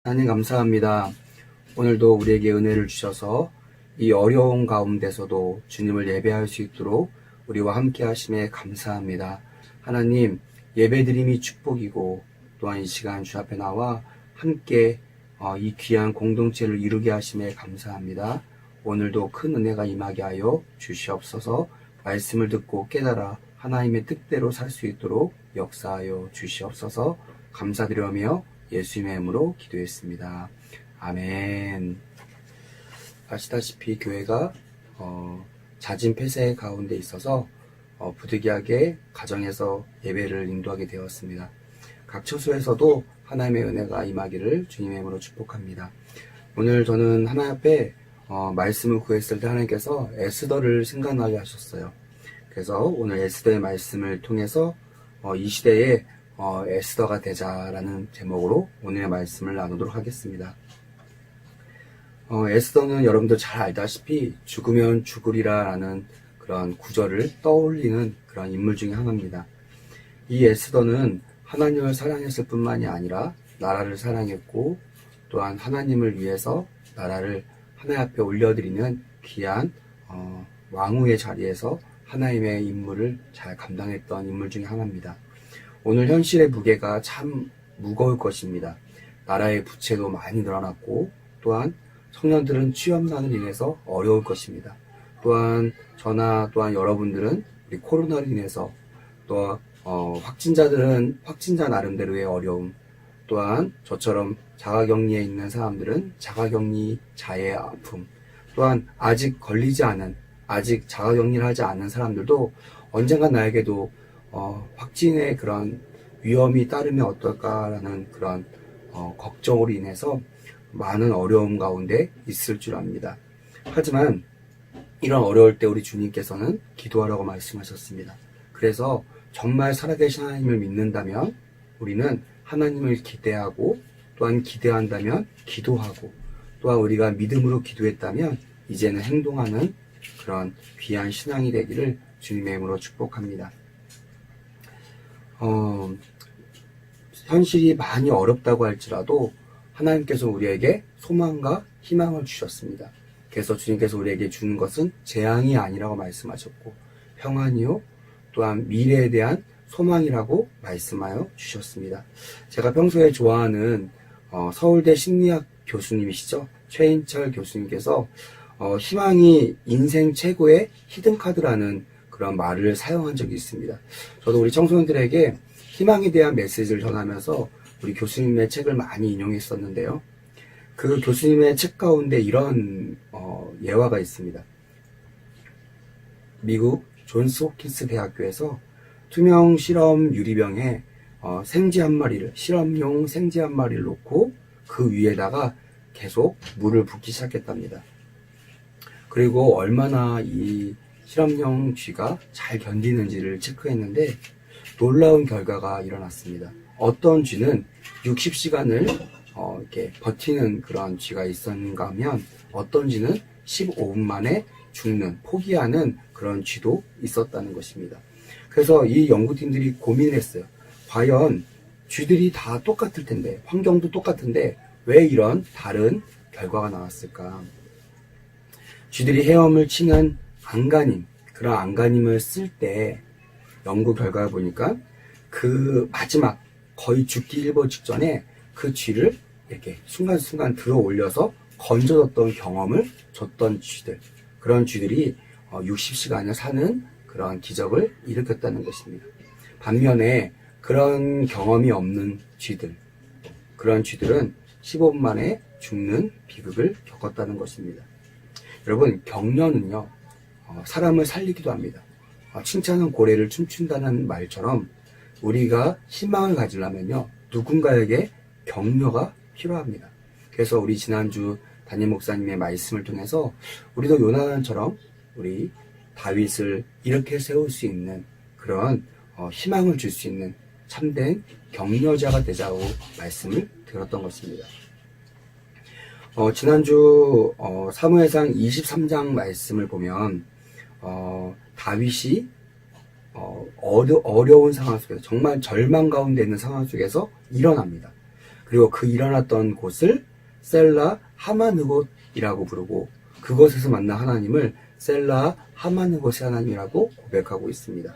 하나님 감사합니다. 오늘도 우리에게 은혜를 주셔서 이 어려운 가운데서도 주님을 예배할 수 있도록 우리와 함께 하심에 감사합니다. 하나님, 예배드림이 축복이고 또한 이 시간 주 앞에 나와 함께 이 귀한 공동체를 이루게 하심에 감사합니다. 오늘도 큰 은혜가 임하게 하여 주시옵소서. 말씀을 듣고 깨달아 하나님의 뜻대로 살 수 있도록 역사하여 주시옵소서. 감사드리며 예수님의 이름으로 기도했습니다. 아멘. 아시다시피 교회가 잦은 폐쇄 가운데 있어서 부득이하게 가정에서 예배를 인도하게 되었습니다. 각 처소에서도 하나님의 은혜가 임하기를 주님의 이름으로 축복합니다. 오늘 저는 하나님 앞에 말씀을 구했을 때 하나님께서 에스더를 생각나게 하셨어요. 그래서 오늘 에스더의 말씀을 통해서 이 시대에 에스더가 되자라는 제목으로 오늘의 말씀을 나누도록 하겠습니다. 에스더는 여러분들 잘 알다시피 죽으면 죽으리라라는 그런 구절을 떠올리는 그런 인물 중에 하나입니다. 이 에스더는 하나님을 사랑했을 뿐만이 아니라 나라를 사랑했고 또한 하나님을 위해서 나라를 하나님 앞에 올려드리는 귀한 왕후의 자리에서 하나님의 임무를 잘 감당했던 인물 중에 하나입니다. 오늘 현실의 무게가 참 무거울 것입니다. 나라의 부채도 많이 늘어났고 또한 청년들은 취업난으로 인해서 어려울 것입니다. 또한 저나 또한 여러분들은 우리 코로나로 인해서 또 확진자들은 확진자 나름대로의 어려움, 또한 저처럼 자가격리에 있는 사람들은 자가격리자의 아픔, 또한 아직 걸리지 않은, 아직 자가격리를 하지 않은 사람들도 언젠가 나에게도 확진의 그런 위험이 따르면 어떨까라는 그런 걱정으로 인해서 많은 어려움 가운데 있을 줄 압니다. 하지만 이런 어려울 때 우리 주님께서는 기도하라고 말씀하셨습니다. 그래서 정말 살아계신 하나님을 믿는다면 우리는 하나님을 기대하고 또한 기대한다면 기도하고 또한 우리가 믿음으로 기도했다면 이제는 행동하는 그런 귀한 신앙이 되기를 주님의 이름으로 축복합니다. 현실이 많이 어렵다고 할지라도 하나님께서 우리에게 소망과 희망을 주셨습니다. 그래서 주님께서 우리에게 주는 것은 재앙이 아니라고 말씀하셨고 평안이요 또한 미래에 대한 소망이라고 말씀하여 주셨습니다. 제가 평소에 좋아하는 서울대 심리학 교수님이시죠. 최인철 교수님께서 희망이 인생 최고의 히든카드라는 그런 말을 사용한 적이 있습니다. 저도 우리 청소년들에게 희망에 대한 메시지를 전하면서 우리 교수님의 책을 많이 인용했었는데요. 그 교수님의 책 가운데 이런 예화가 있습니다. 미국 존스 홉킨스 대학교에서 투명 실험 유리병에 생쥐 한 마리를, 실험용 생쥐 한 마리를 놓고 그 위에다가 계속 물을 붓기 시작했답니다. 그리고 얼마나 이 실험용 쥐가 잘 견디는지를 체크했는데 놀라운 결과가 일어났습니다. 어떤 쥐는 60시간을 이렇게 버티는 그런 쥐가 있었는가 하면 어떤 쥐는 15분 만에 죽는, 포기하는 그런 쥐도 있었다는 것입니다. 그래서 이 연구팀들이 고민을 했어요. 과연 쥐들이 다 똑같을 텐데, 환경도 똑같은데 왜 이런 다른 결과가 나왔을까? 쥐들이 헤엄을 치는 안간힘, 그런 안간힘을 쓸 때 연구 결과를 보니까 그 마지막 거의 죽기 일보 직전에 그 쥐를 이렇게 순간순간 들어 올려서 건져줬던 경험을 줬던 쥐들, 그런 쥐들이 60시간을 사는 그런 기적을 일으켰다는 것입니다. 반면에 그런 경험이 없는 쥐들, 그런 쥐들은 15분 만에 죽는 비극을 겪었다는 것입니다. 여러분, 격려는요 사람을 살리기도 합니다. 칭찬은 고래를 춤춘다는 말처럼 우리가 희망을 가지려면요 누군가에게 격려가 필요합니다. 그래서 우리 지난주 담임 목사님의 말씀을 통해서 우리도 요나단처럼 우리 다윗을 이렇게 세울 수 있는 그런 희망을 줄 수 있는 참된 격려자가 되자고 말씀을 들었던 것입니다. 지난주 사무엘상 23장 말씀을 보면 다윗이 어려운 상황 속에서 정말 절망 가운데 있는 상황 속에서 일어납니다. 그리고 그 일어났던 곳을 셀라 하마느곳이라고 부르고 그곳에서 만난 하나님을 셀라 하마느곳의 하나님이라고 고백하고 있습니다.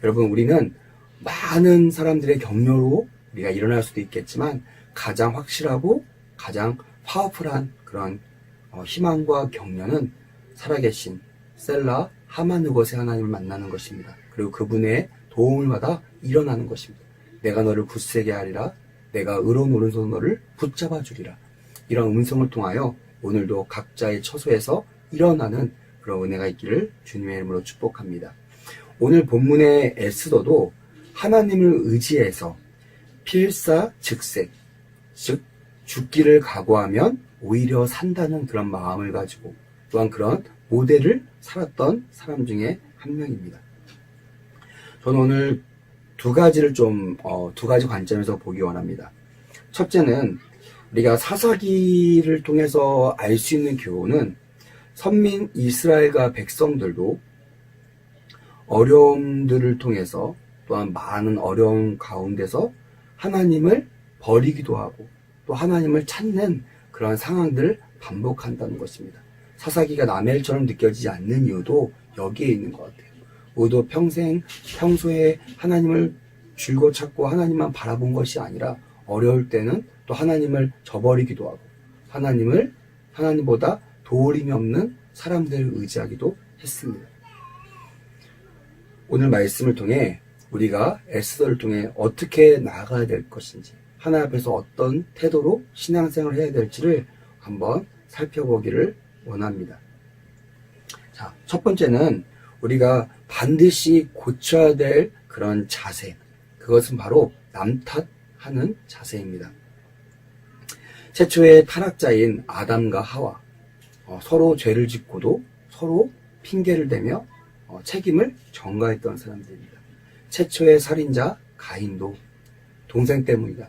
여러분, 우리는 많은 사람들의 격려로 우리가 일어날 수도 있겠지만 가장 확실하고 가장 파워풀한 그런 희망과 격려는 살아계신 셀라 하마느곳의 하나님을 만나는 것입니다. 그리고 그분의 도움을 받아 일어나는 것입니다. 내가 너를 굳세게 하리라. 내가 의로운 오른손으로 너를 붙잡아 주리라. 이런 음성을 통하여 오늘도 각자의 처소에서 일어나는 그런 은혜가 있기를 주님의 이름으로 축복합니다. 오늘 본문의 에스더도 하나님을 의지해서 필사즉색, 즉 죽기를 각오하면 오히려 산다는 그런 마음을 가지고 또한 그런 모델을 살았던 사람 중에 한 명입니다. 저는 오늘 두 가지 관점에서 보기 원합니다. 첫째는 우리가 사사기를 통해서 알 수 있는 교훈은 선민 이스라엘과 백성들도 어려움들을 통해서 또한 많은 어려움 가운데서 하나님을 버리기도 하고 또 하나님을 찾는 그런 상황들을 반복한다는 것입니다. 사사기가 남의 일처럼 느껴지지 않는 이유도 여기에 있는 것 같아요. 모두 평소에 하나님을 줄곧 찾고 하나님만 바라본 것이 아니라 어려울 때는 또 하나님을 저버리기도 하고 하나님보다 도울림이 없는 사람들을 의지하기도 했습니다. 오늘 말씀을 통해 우리가 에스더를 통해 어떻게 나아가야 될 것인지 하나님 앞에서 어떤 태도로 신앙생활을 해야 될지를 한번 살펴보기를 원합니다. 자, 첫 번째는 우리가 반드시 고쳐야 될 그런 자세, 그것은 바로 남 탓하는 자세입니다. 최초의 타락자인 아담과 하와 서로 죄를 짓고도 서로 핑계를 대며 책임을 전가했던 사람들입니다. 최초의 살인자 가인도 동생 때문이다.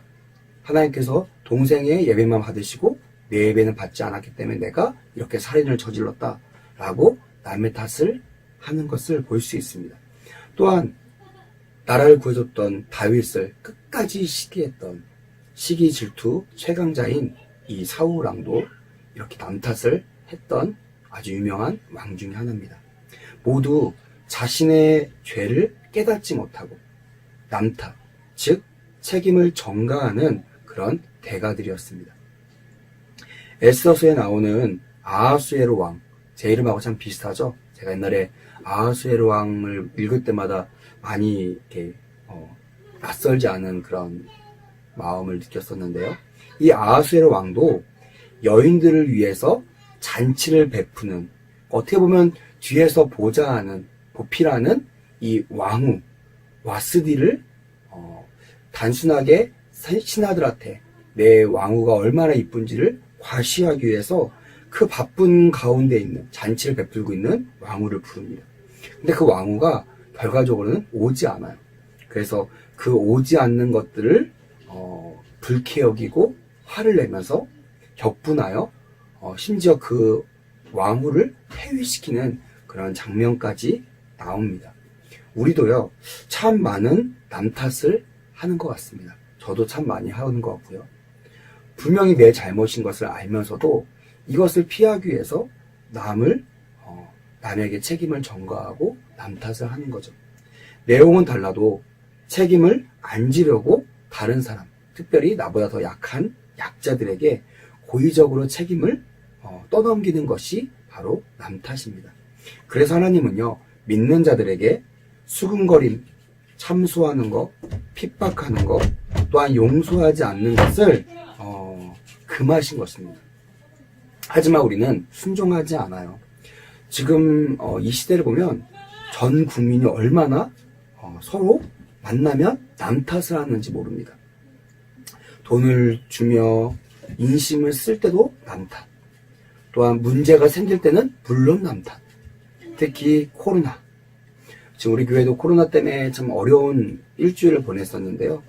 하나님께서 동생의 예배만 받으시고 내 예배는 받지 않았기 때문에 내가 이렇게 살인을 저질렀다 라고 남의 탓을 하는 것을 볼 수 있습니다. 또한 나라를 구해줬던 다윗을 끝까지 시기했던 시기 질투 최강자인 이 사울 왕도 이렇게 남 탓을 했던 아주 유명한 왕 중에 하나입니다. 모두 자신의 죄를 깨닫지 못하고 남 탓, 즉 책임을 전가하는 그런 대가들이었습니다. 에스더서에 나오는 아하수에로 왕, 제 이름하고 참 비슷하죠? 제가 옛날에 아하수에로 왕을 읽을 때마다 많이 이렇게 낯설지 않은 그런 마음을 느꼈었는데요. 이 아하수에로 왕도 여인들을 위해서 잔치를 베푸는, 어떻게 보면 뒤에서 보필하는 이 왕후 와스디를 단순하게 신하들한테 내 왕후가 얼마나 이쁜지를 과시하기 위해서 그 바쁜 가운데 있는 잔치를 베풀고 있는 왕후를 부릅니다. 근데 그 왕후가 결과적으로는 오지 않아요. 그래서 그 오지 않는 것들을 불쾌 여기고 화를 내면서 격분하여 심지어 그 왕후를 폐위시키는 그런 장면까지 나옵니다. 우리도요, 참 많은 남 탓을 하는 것 같습니다. 저도 참 많이 하는 것 같고요. 분명히 내 잘못인 것을 알면서도 이것을 피하기 위해서 남에게 책임을 전가하고 남 탓을 하는 거죠. 내용은 달라도 책임을 안 지려고 다른 사람, 특별히 나보다 더 약한 약자들에게 고의적으로 책임을 떠넘기는 것이 바로 남 탓입니다. 그래서 하나님은요, 믿는 자들에게 수근거림, 참소하는 것, 핍박하는 것, 또한 용서하지 않는 것을 금하신 것입니다. 하지만 우리는 순종하지 않아요. 지금 이 시대를 보면 전 국민이 얼마나 서로 만나면 남 탓을 하는지 모릅니다. 돈을 주며 인심을 쓸 때도 남 탓, 또한 문제가 생길 때는 물론 남 탓. 특히 코로나, 지금 우리 교회도 코로나 때문에 참 어려운 일주일을 보냈었는데요.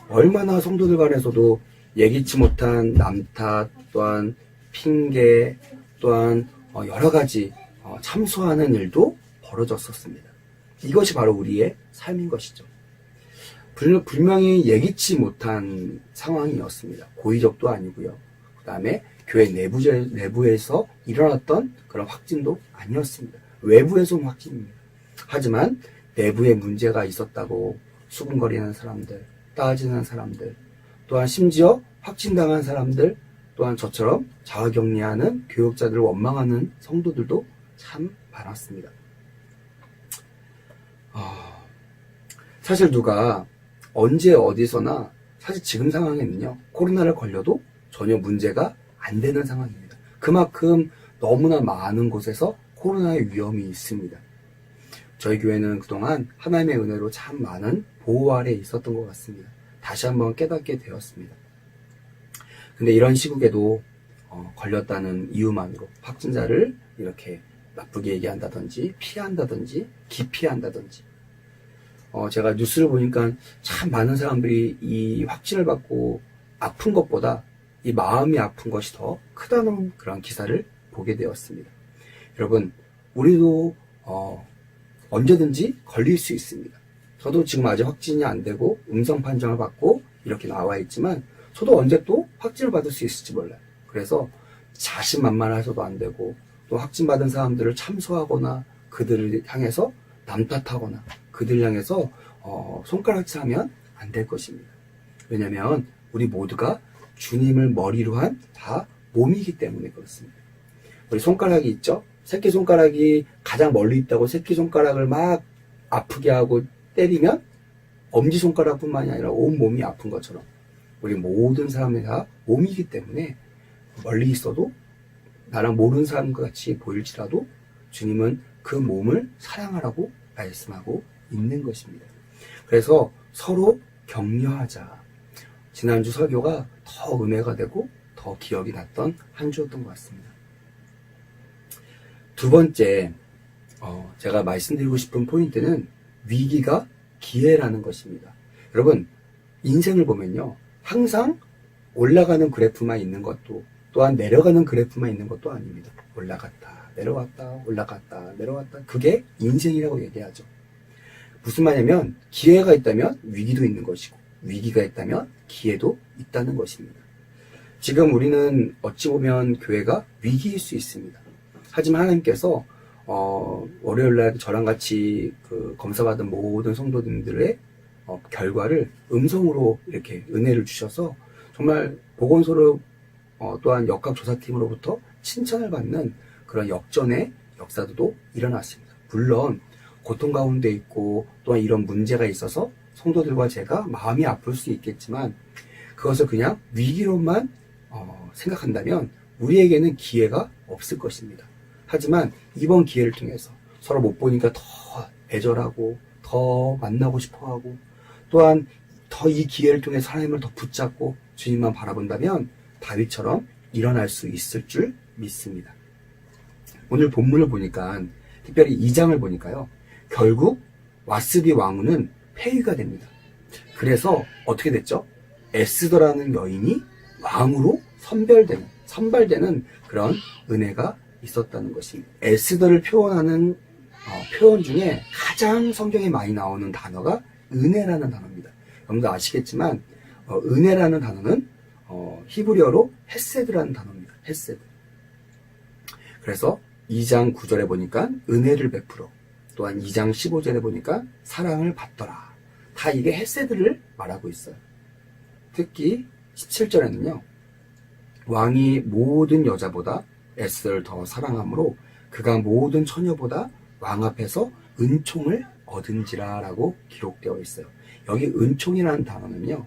얼마나 성도들 간에서도 예기치 못한 남 탓, 또한 핑계, 또한 여러 가지 참소하는 일도 벌어졌었습니다. 이것이 바로 우리의 삶인 것이죠. 분명히 예기치 못한 상황이었습니다. 고의적도 아니고요. 그 다음에 교회 내부에서 일어났던 그런 확진도 아니었습니다. 외부에서 온 확진입니다. 하지만 내부에 문제가 있었다고 수군거리는 사람들, 따지는 사람들, 또한 심지어 확진당한 사람들, 또한 저처럼 자가격리하는 교육자들을 원망하는 성도들도 참 많았습니다. 사실 누가 언제 어디서나 사실 지금 상황에는요, 코로나를 걸려도 전혀 문제가 안 되는 상황입니다. 그만큼 너무나 많은 곳에서 코로나의 위험이 있습니다. 저희 교회는 그동안 하나님의 은혜로 참 많은 보호 아래에 있었던 것 같습니다. 다시 한번 깨닫게 되었습니다. 근데 이런 시국에도 걸렸다는 이유만으로 확진자를 이렇게 나쁘게 얘기한다든지 피한다든지 기피한다든지 제가 뉴스를 보니까 참 많은 사람들이 이 확진을 받고 아픈 것보다 이 마음이 아픈 것이 더 크다는 그런 기사를 보게 되었습니다. 여러분, 우리도 언제든지 걸릴 수 있습니다. 저도 지금 아직 확진이 안 되고 음성 판정을 받고 이렇게 나와 있지만 저도 언제 또 확진을 받을 수 있을지 몰라요. 그래서 자신만만해서도 안 되고 또 확진받은 사람들을 참소하거나 그들을 향해서 남 탓하거나 그들 향해서 손가락질 하면 안 될 것입니다. 왜냐하면 우리 모두가 주님을 머리로 한 다 몸이기 때문에 그렇습니다. 우리 손가락이 있죠? 새끼손가락이 가장 멀리 있다고 새끼손가락을 막 아프게 하고 때리면 엄지손가락뿐만이 아니라 온 몸이 아픈 것처럼 우리 모든 사람이 다 몸이기 때문에 멀리 있어도 나랑 모르는 사람과 같이 보일지라도 주님은 그 몸을 사랑하라고 말씀하고 있는 것입니다. 그래서 서로 격려하자. 지난주 설교가 더 은혜가 되고 더 기억이 났던 한 주였던 것 같습니다. 두 번째, 제가 말씀드리고 싶은 포인트는 위기가 기회라는 것입니다. 여러분, 인생을 보면요, 항상 올라가는 그래프만 있는 것도 또한 내려가는 그래프만 있는 것도 아닙니다. 올라갔다, 내려왔다, 올라갔다, 내려왔다. 그게 인생이라고 얘기하죠. 무슨 말이냐면 기회가 있다면 위기도 있는 것이고 위기가 있다면 기회도 있다는 것입니다. 지금 우리는 어찌 보면 교회가 위기일 수 있습니다. 하지만 하나님께서 월요일날 저랑 같이 그 검사받은 모든 성도님들의 결과를 음성으로 이렇게 은혜를 주셔서 정말 보건소로 또한 역학조사팀으로부터 칭찬을 받는 그런 역전의 역사도 일어났습니다. 물론 고통 가운데 있고 또한 이런 문제가 있어서 성도들과 제가 마음이 아플 수 있겠지만 그것을 그냥 위기로만 생각한다면 우리에게는 기회가 없을 것입니다. 하지만 이번 기회를 통해서 서로 못 보니까 더 애절하고 더 만나고 싶어하고 또한 더 이 기회를 통해서 하나님을 더 붙잡고 주님만 바라본다면 다윗처럼 일어날 수 있을 줄 믿습니다. 오늘 본문을 보니까 특별히 2장을 보니까요. 결국 왓스비 왕후는 폐위가 됩니다. 그래서 어떻게 됐죠? 에스더라는 여인이 왕으로 선발되는 그런 은혜가 있었다는 것입니다. 에스더를 표현하는 표현 중에 가장 성경에 많이 나오는 단어가 은혜라는 단어입니다. 여러분도 아시겠지만 은혜라는 단어는 히브리어로 헤세드라는 단어입니다. 헤세드. 그래서 2장 9절에 보니까 은혜를 베풀어 또한 2장 15절에 보니까 사랑을 받더라. 다 이게 헤세드를 말하고 있어요. 특히 17절에는요. 왕이 모든 여자보다 에스더를 더 사랑하므로 그가 모든 처녀보다 왕 앞에서 은총을 얻은지라 라고 기록되어 있어요. 여기 은총이라는 단어는요.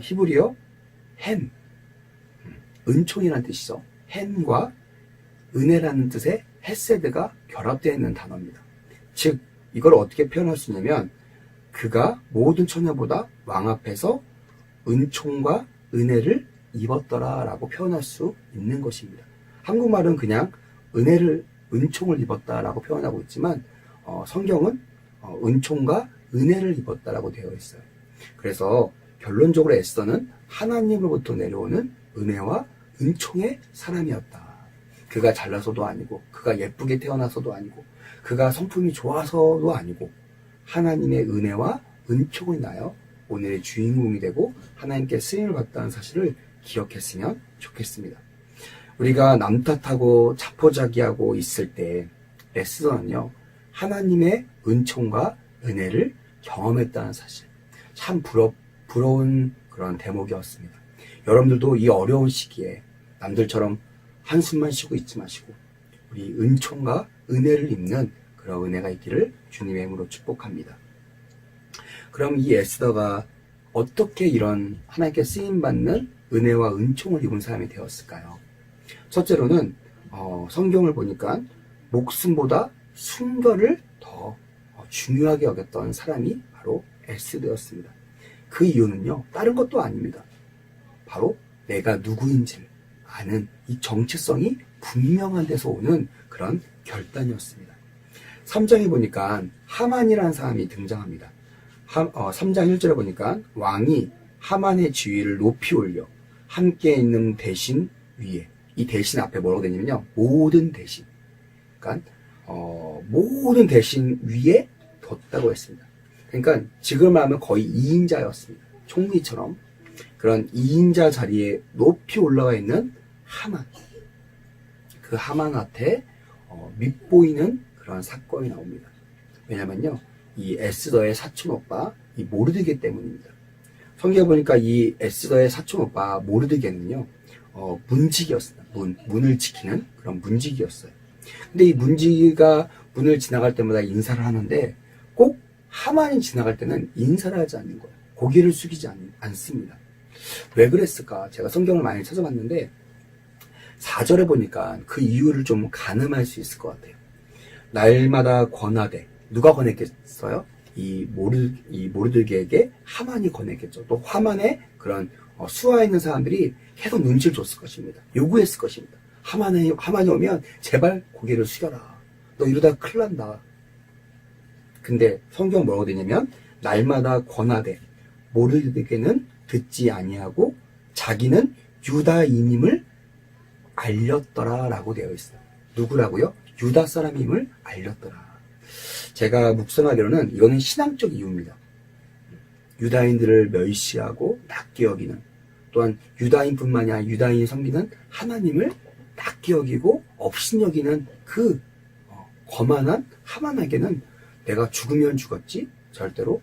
히브리어 햄, 은총이라는 뜻이죠. 햄과 은혜라는 뜻의 헤세드가 결합되어 있는 단어입니다. 즉 이걸 어떻게 표현할 수 있냐면 그가 모든 처녀보다 왕 앞에서 은총과 은혜를 입었더라 라고 표현할 수 있는 것입니다. 한국말은 그냥 은총을 입었다라고 표현하고 있지만 성경은 은총과 은혜를 입었다라고 되어 있어요. 그래서 결론적으로 에스더는 하나님으로부터 내려오는 은혜와 은총의 사람이었다. 그가 잘나서도 아니고 그가 예쁘게 태어나서도 아니고 그가 성품이 좋아서도 아니고 하나님의 은혜와 은총을 인하여 오늘의 주인공이 되고 하나님께 쓰임을 받다는 사실을 기억했으면 좋겠습니다. 우리가 남 탓하고 자포자기하고 있을 때 에스더는요, 하나님의 은총과 은혜를 경험했다는 사실, 참 부러운 그런 대목이었습니다. 여러분들도 이 어려운 시기에 남들처럼 한숨만 쉬고 있지 마시고 우리 은총과 은혜를 입는 그런 은혜가 있기를 주님의 이름으로 축복합니다. 그럼 이 에스더가 어떻게 이런 하나님께 쓰임받는 은혜와 은총을 입은 사람이 되었을까요? 첫째로는 성경을 보니까 목숨보다 순결을 더 중요하게 여겼던 사람이 바로 에스더였습니다. 그 이유는요, 다른 것도 아닙니다. 바로 내가 누구인지를 아는 이 정체성이 분명한 데서 오는 그런 결단이었습니다. 3장에 보니까 하만이라는 사람이 등장합니다. 3장 1절에 보니까 왕이 하만의 지위를 높이 올려 함께 있는 대신 위에, 이 대신 앞에 뭐라고 되냐면요, 모든 대신, 그러니까 모든 대신 위에 뒀다고 했습니다. 그러니까 지금 말하면 거의 2인자였습니다. 총리처럼 그런 2인자 자리에 높이 올라가 있는 하만, 그 하만한테 밉보이는 그런 사건이 나옵니다. 왜냐면요, 이 에스더의 사촌 오빠 이 모르드게 때문입니다. 성경에 보니까 이 에스더의 사촌 오빠 모르드게는요, 문지기였습니다. 문을 지키는 그런 문지기였어요. 근데 이 문지기가 문을 지나갈 때마다 인사를 하는데 꼭 하만이 지나갈 때는 인사를 하지 않는 거예요. 고개를 숙이지 않습니다. 왜 그랬을까? 제가 성경을 많이 찾아봤는데 4절에 보니까 그 이유를 좀 가늠할 수 있을 것 같아요. 날마다 권하되, 누가 권했겠어요? 이 모르드게에게 하만이 권했겠죠. 또 하만의 그런 수하에 있는 사람들이 계속 눈치를 줬을 것입니다. 요구했을 것입니다. 하만이 오면 제발 고개를 숙여라. 너 이러다 큰일 난다. 근데 성경 뭐라고 되냐면 날마다 권하되 모르드게는 듣지 아니하고 자기는 유다인임을 알렸더라 라고 되어 있어요. 누구라고요? 유다 사람임을 알렸더라. 제가 묵상하기로는 이거는 신앙적 이유입니다. 유다인들을 멸시하고 낮게 여기는, 또한 유다인뿐만이 아니라 유다인이 섬기는 하나님을 낮게 여기고 업신여기는 그 거만한 하만에게는 내가 죽으면 죽었지 절대로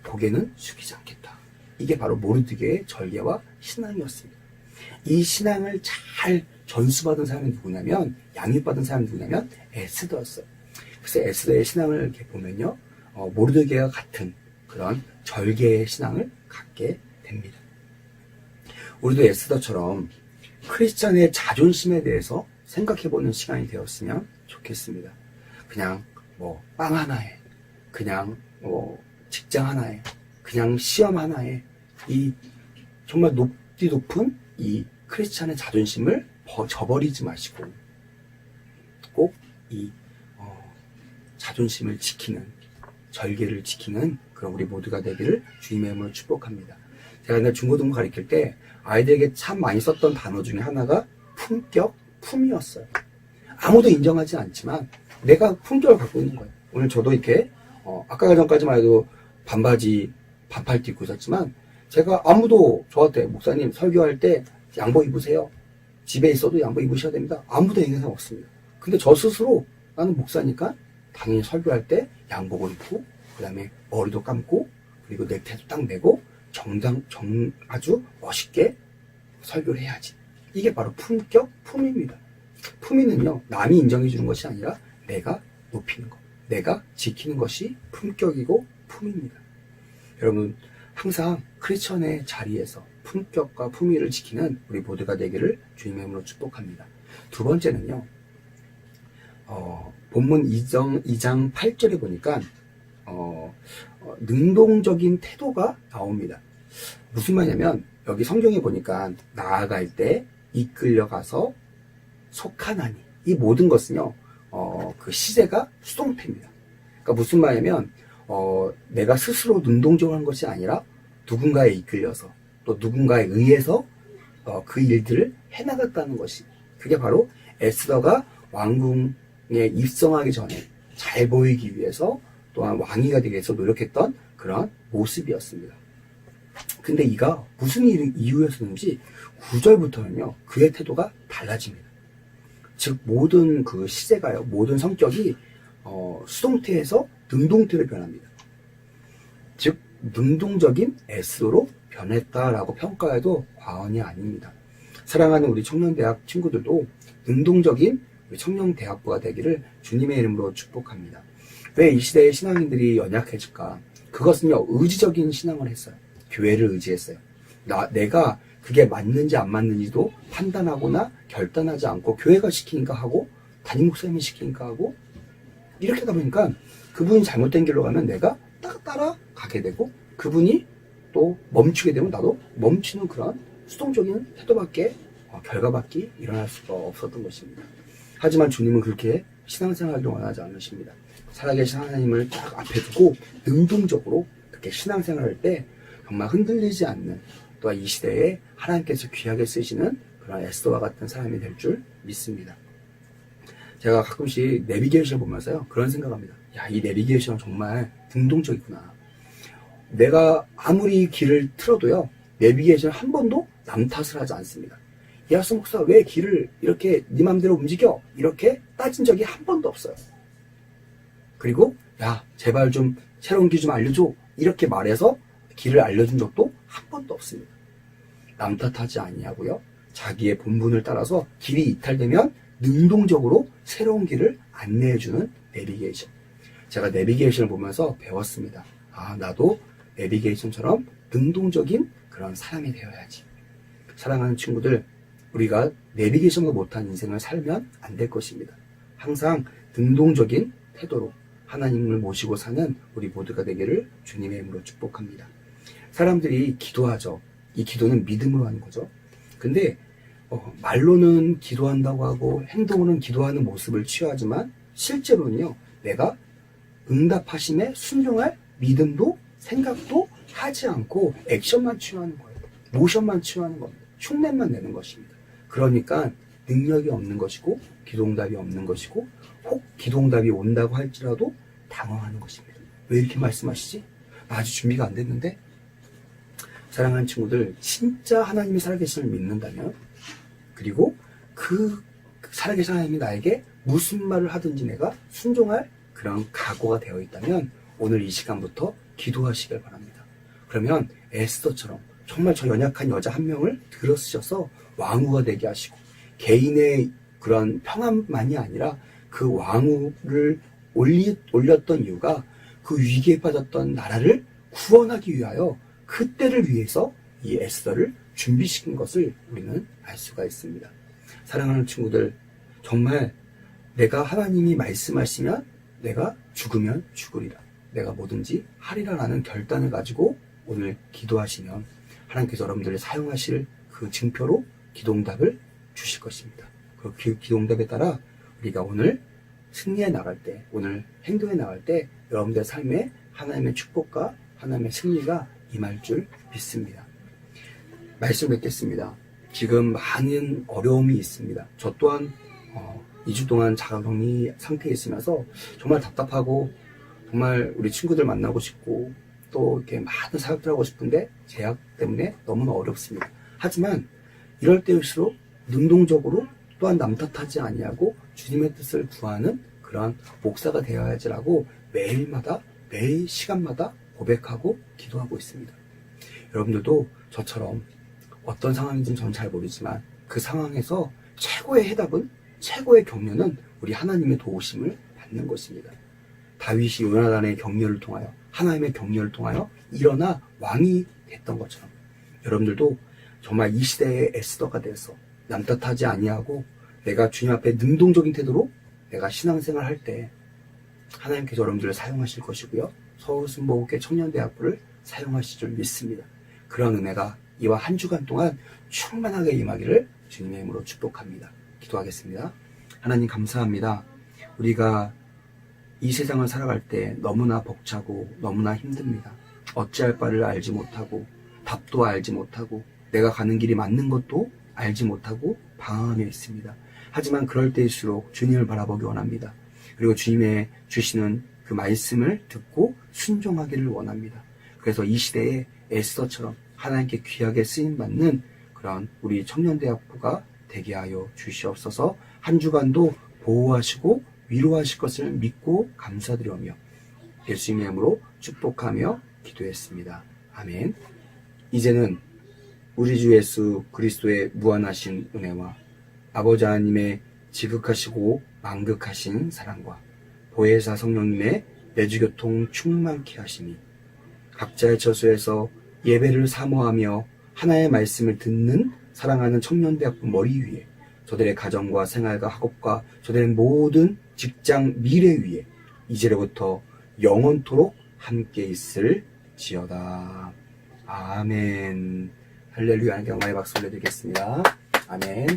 고개는 숙이지 않겠다. 이게 바로 모르드게의 절개와 신앙이었습니다. 이 신앙을 잘 전수받은 사람이 누구냐면, 양육받은 사람이 누구냐면 에스더였어요. 그래서 에스더의 신앙을 이렇게 보면요, 모르드게와 같은 그런 절개의 신앙을 갖게 됩니다. 우리도 에스더처럼 크리스찬의 자존심에 대해서 생각해보는 시간이 되었으면 좋겠습니다. 그냥 빵 하나에, 그냥 직장 하나에, 그냥 시험 하나에 이 정말 높은 이 크리스찬의 자존심을 저버리지 마시고 꼭 이 자존심을 지키는, 절개를 지키는 그런 우리 모두가 되기를 주님의 이름으로 축복합니다. 제가 옛날 중고등부 가르칠 때 아이들에게 참 많이 썼던 단어 중에 하나가 품격, 품이었어요. 아무도 인정하지 않지만 내가 품격을 갖고 있는 거예요. 오늘 저도 이렇게 아까 전까지만 해도 반바지, 반팔티 입고 있었지만 제가 아무도 저한테 목사님 설교할 때 양복 입으세요. 집에 있어도 양복 입으셔야 됩니다. 아무도 얘기한 사람 없습니다. 근데 저 스스로 나는 목사니까 당연히 설교할 때 양복을 입고 그 다음에 머리도 감고 그리고 넥타이도 딱 매고 아주 멋있게 설교를 해야지. 이게 바로 품격, 품입니다. 품위는요, 남이 인정해 주는 것이 아니라 내가 높이는 것, 내가 지키는 것이 품격이고 품입니다. 여러분, 항상 크리스천의 자리에서 품격과 품위를 지키는 우리 모두가 되기를 주님의 이름으로 축복합니다. 두 번째는요, 본문 2장 8절에 보니까 능동적인 태도가 나옵니다. 무슨 말이냐면 여기 성경에 보니까 나아갈 때 이끌려가서 속하나니, 이 모든 것은요 그 시제가 수동태입니다. 그러니까 무슨 말이냐면 내가 스스로 능동적으로 한 것이 아니라 누군가에 이끌려서 또 누군가에 의해서 그 일들을 해나갔다는 것이, 그게 바로 에스더가 왕궁에 입성하기 전에 잘 보이기 위해서 또한 왕위가 되기 위해서 노력했던 그런 모습이었습니다. 근데 이가 무슨 이유였었는지 9절부터는요, 그의 태도가 달라집니다. 즉, 모든 그 시제가요, 모든 성격이, 수동태에서 능동태로 변합니다. 즉, 능동적인 S로 변했다라고 평가해도 과언이 아닙니다. 사랑하는 우리 청년대학 친구들도 능동적인 우리 청년대학부가 되기를 주님의 이름으로 축복합니다. 왜 이 시대의 신앙인들이 연약해질까? 그것은요, 의지적인 신앙을 했어요. 교회를 의지했어요. 내가 그게 맞는지 안 맞는지도 판단하거나 결단하지 않고 교회가 시키니까 하고 담임 목사님이 시키니까 하고 이렇게 하다 보니까 그분이 잘못된 길로 가면 내가 따라가게 되고 그분이 또 멈추게 되면 나도 멈추는 그런 수동적인 태도밖에 결과밖에 일어날 수가 없었던 것입니다. 하지만 주님은 그렇게 신앙생활을 원하지 않으십니다. 살아계신 하나님을 딱 앞에 두고 능동적으로 그렇게 신앙생활할 때 정말 흔들리지 않는 또한 이 시대에 하나님께서 귀하게 쓰시는 그런 에스더와 같은 사람이 될 줄 믿습니다. 제가 가끔씩 내비게이션을 보면서요, 그런 생각합니다. 야, 이 내비게이션은 정말 능동적이구나. 내가 아무리 길을 틀어도요, 내비게이션 한 번도 남 탓을 하지 않습니다. 이하수 목사 왜 길을 이렇게 네 맘대로 움직여? 이렇게 따진 적이 한 번도 없어요. 그리고 야, 제발 좀 새로운 길 좀 알려줘. 이렇게 말해서 길을 알려준 적도 한 번도 없습니다. 남 탓하지 아니하고요, 자기의 본분을 따라서 길이 이탈되면 능동적으로 새로운 길을 안내해주는 내비게이션. 제가 내비게이션을 보면서 배웠습니다. 아, 나도 내비게이션처럼 능동적인 그런 사람이 되어야지. 사랑하는 친구들, 우리가 내비게이션도 못한 인생을 살면 안 될 것입니다. 항상 능동적인 태도로 하나님을 모시고 사는 우리 모두가 되기를 주님의 이름으로 축복합니다. 사람들이 기도하죠. 이 기도는 믿음으로 하는 거죠. 근데 말로는 기도한다고 하고 행동으로는 기도하는 모습을 취하지만 실제로는요, 내가 응답하심에 순종할 믿음도 생각도 하지 않고 액션만 취하는 거예요. 모션만 취하는 겁니다. 흉내만 내는 것입니다. 그러니까 능력이 없는 것이고 기도응답이 없는 것이고 혹 기도응답이 온다고 할지라도 당황하는 것입니다. 왜 이렇게 말씀하시지? 나 아직 준비가 안 됐는데? 사랑하는 친구들, 진짜 하나님이 살아계심을 믿는다면, 그리고 그 살아계신 하나님이 나에게 무슨 말을 하든지 내가 순종할 그런 각오가 되어 있다면 오늘 이 시간부터 기도하시길 바랍니다. 그러면 에스더처럼 정말 저 연약한 여자 한 명을 들어쓰셔서 왕후가 되게 하시고 개인의 그런 평안만이 아니라 그 왕후를 올렸던 이유가 그 위기에 빠졌던 나라를 구원하기 위하여 그때를 위해서 이 에스더를 준비시킨 것을 우리는 알 수가 있습니다. 사랑하는 친구들, 정말 내가 하나님이 말씀하시면 내가 죽으면 죽으리라, 내가 뭐든지 하리라라는 결단을 가지고 오늘 기도하시면 하나님께서 여러분들을 사용하실 그 증표로 기도응답을 주실 것입니다. 그 기도응답에 따라 우리가 오늘 승리해 나갈 때, 오늘 행동해 나갈 때 여러분들의 삶에 하나님의 축복과 하나님의 승리가 임할 줄 믿습니다. 말씀 뵙겠습니다. 지금 많은 어려움이 있습니다. 저 또한 2주 동안 자가격리 상태에 있으면서 정말 답답하고 정말 우리 친구들 만나고 싶고 또 이렇게 많은 사역들 하고 싶은데 제약 때문에 너무나 어렵습니다. 하지만 이럴 때일수록 능동적으로 또한 남 탓하지 아니하고 주님의 뜻을 구하는 그런 목사가 되어야지라고 매일마다 매일 시간마다 고백하고 기도하고 있습니다. 여러분들도 저처럼 어떤 상황인지는 저는 잘 모르지만 그 상황에서 최고의 해답은, 최고의 격려는 우리 하나님의 도우심을 받는 것입니다. 다윗이 요나단의 격려를 통하여, 하나님의 격려를 통하여 일어나 왕이 됐던 것처럼 여러분들도 정말 이 시대의 에스더가 돼서 남 탓하지 아니하고 내가 주님 앞에 능동적인 태도로 내가 신앙생활 할 때 하나님께서 여러분들을 사용하실 것이고요, 서울순복음교회 청년대학부를 사용하실 줄 믿습니다. 그런 은혜가 이와 한 주간 동안 충만하게 임하기를 주님의 이름으로 축복합니다. 기도하겠습니다. 하나님 감사합니다. 우리가 이 세상을 살아갈 때 너무나 벅차고 너무나 힘듭니다. 어찌할 바를 알지 못하고 답도 알지 못하고 내가 가는 길이 맞는 것도 알지 못하고 방황하며 있습니다. 하지만 그럴 때일수록 주님을 바라보기 원합니다. 그리고 주님의 주시는 그 말씀을 듣고 순종하기를 원합니다. 그래서 이 시대에 에스더처럼 하나님께 귀하게 쓰임받는 그런 우리 청년대학부가 되게 하여 주시옵소서. 한 주간도 보호하시고 위로하실 것을 믿고 감사드리며 예수님의 이름으로 축복하며 기도했습니다. 아멘. 이제는 우리 주 예수 그리스도의 무한하신 은혜와 아버지 하나님의 지극하시고 만극하신 사랑과 보혜사 성령님의 내주교통 충만케 하심이 각자의 처소에서 예배를 사모하며 하나의 말씀을 듣는 사랑하는 청년대학부 머리 위에 저들의 가정과 생활과 학업과 저들의 모든 직장 미래 위에 이제로부터 영원토록 함께 있을지어다. 아멘. 할렐루야. 하나님께 영광의 박수 올려드리겠습니다. 아멘.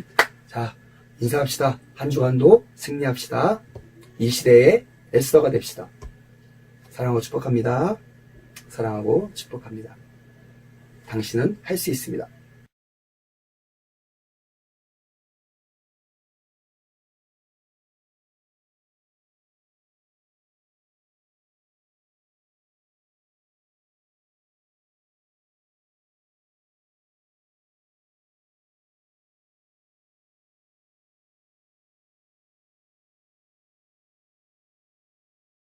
자, 인사합시다. 한 주간도 승리합시다. 이 시대의 에스더가 됩시다. 사랑하고 축복합니다. 사랑하고 축복합니다. 당신은 할 수 있습니다.